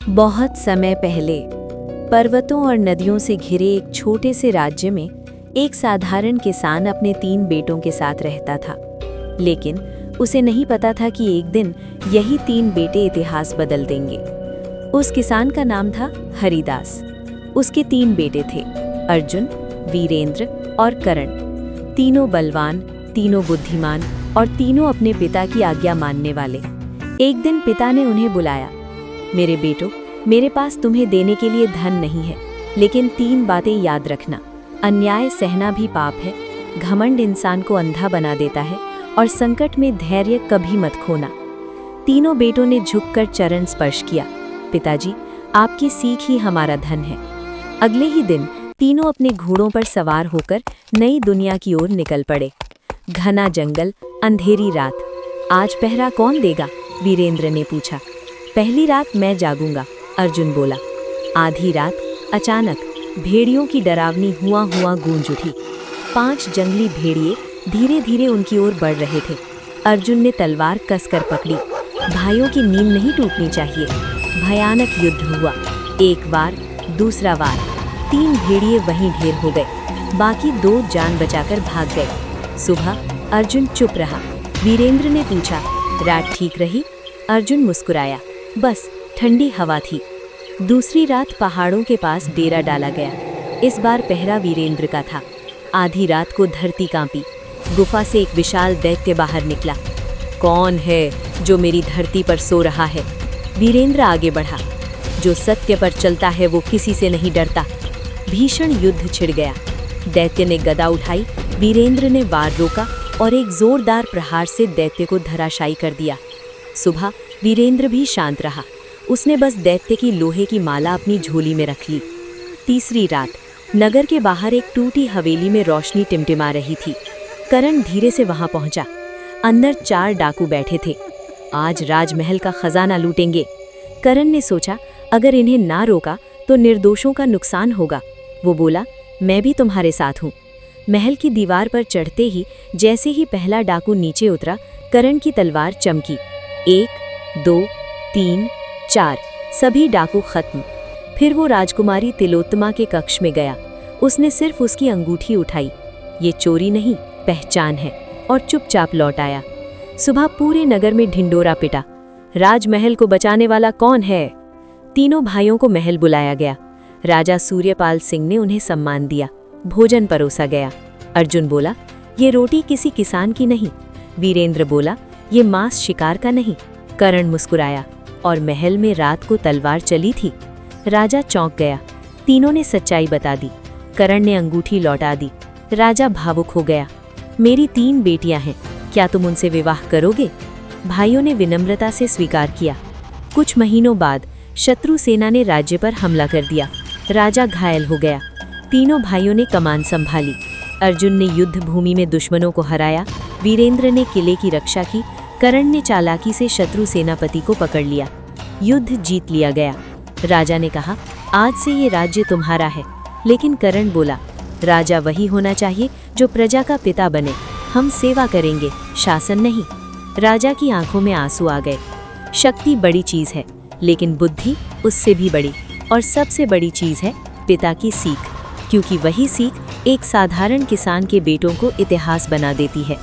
बहुत समय पहले पर्वतों और नदियों से घिरे एक छोटे से राज्य में एक साधारण किसान अपने 3 बेटों के साथ रहता था। लेकिन उसे नहीं पता था कि एक दिन यही 3 बेटे इतिहास बदल देंगे। उस किसान का नाम था हरिदास। उसके 3 बेटे थे, अर्जुन, वीरेंद्र और करण। तीनों बलवान, तीनों बुद्धिमान और तीनों अपने पिता की आज्ञा मानने वाले। एक दिन पिता ने उन्हें बुलाया। मेरे बेटो, मेरे पास तुम्हें देने के लिए धन नहीं है, लेकिन 3 बातें याद रखना। अन्याय सहना भी पाप है, घमंड इंसान को अंधा बना देता है और संकट में धैर्य कभी मत खोना। तीनों बेटों ने झुककर चरण स्पर्श किया। पिताजी, आपकी सीख ही हमारा धन है। अगले ही दिन तीनों अपने घोड़ों पर सवार होकर नई दुनिया की ओर निकल पड़े। घना जंगल, अंधेरी रात। आज पहरा कौन देगा? वीरेंद्र ने पूछा। पहली रात मैं जागूंगा, अर्जुन बोला। आधी रात अचानक भेड़ियों की डरावनी हुआ गूंज उठी। 5 जंगली भेड़िए धीरे धीरे उनकी ओर बढ़ रहे थे। अर्जुन ने तलवार कसकर पकड़ी। भाइयों की नींद नहीं टूटनी चाहिए। भयानक युद्ध हुआ। एक वार, दूसरा वार। 3 भेड़िए वहीं ढेर हो गए, बाकी 2 जान बचाकर भाग गए। सुबह अर्जुन चुप रहा। वीरेंद्र ने पूछा, रात ठीक रही? अर्जुन मुस्कुराया, बस ठंडी हवा थी। दूसरी रात पहाड़ों के पास डेरा डाला गया। इस बार पहरा वीरेंद्र का था। आधी रात को धरती कांपी। गुफा से एक विशाल दैत्य बाहर निकला। कौन है जो मेरी धरती पर सो रहा है? वीरेंद्र आगे बढ़ा। जो सत्य पर चलता है वो किसी से नहीं डरता। भीषण युद्ध छिड़ गया। दैत्य ने गदा उठाई। वीरेंद्र ने वार रोका और एक जोरदार प्रहार से दैत्य को धराशायी कर दिया। सुबह वीरेंद्र भी शांत रहा। उसने बस दैत्य की लोहे की माला अपनी झोली में रख ली। तीसरी रात नगर के बाहर एक टूटी हवेली में रोशनी टिमटिमा रही थी। करण धीरे से वहां पहुंचा। अंदर 4 डाकू बैठे थे। आज राजमहल का खजाना लूटेंगे। करण ने सोचा, अगर इन्हें ना रोका तो निर्दोषों का नुकसान होगा। वो बोला, मैं भी तुम्हारे साथ हूँ। महल की दीवार पर चढ़ते ही जैसे ही पहला डाकू नीचे उतरा, करण की तलवार चमकी। 1, 2, 3, 4 सभी डाकू खत्म। फिर वो राजकुमारी तिलोत्तमा के कक्ष में गया। उसने सिर्फ उसकी अंगूठी उठाई। ये चोरी नहीं, पहचान है, और चुपचाप लौट आया। सुबह पूरे नगर में ढिंडोरा पिटा। राजमहल को बचाने वाला कौन है? तीनों भाइयों को महल बुलाया गया। राजा सूर्यपाल सिंह ने उन्हें सम्मान दिया। भोजन परोसा गया। अर्जुन बोला, ये रोटी किसी किसान की नहीं। वीरेंद्र बोला, ये मांस शिकार का नहीं। करण मुस्कुराया। और महल में रात को तलवार चली थी। राजा चौंक गया। तीनों ने सच्चाई बता दी। करण ने अंगूठी लौटा दी। राजा भावुक हो गया। मेरी 3 बेटियां हैं, क्या तुम उनसे विवाह करोगे? भाइयों ने विनम्रता से स्वीकार किया। कुछ महीनों बाद शत्रु सेना ने राज्य पर हमला कर दिया। राजा घायल हो गया। तीनों भाइयों ने कमान संभाली। अर्जुन ने युद्ध भूमि में दुश्मनों को हराया। वीरेंद्र ने किले की रक्षा की। करण ने चालाकी से शत्रु सेनापति को पकड़ लिया। युद्ध जीत लिया गया। राजा ने कहा, आज से ये राज्य तुम्हारा है। लेकिन करण बोला, राजा वही होना चाहिए जो प्रजा का पिता बने। हम सेवा करेंगे, शासन नहीं। राजा की आंखों में आंसू आ गए। शक्ति बड़ी चीज है, लेकिन बुद्धि उससे भी बड़ी। और सबसे बड़ी चीज है पिता की सीख, क्योंकि वही सीख एक साधारण किसान के बेटों को इतिहास बना देती है।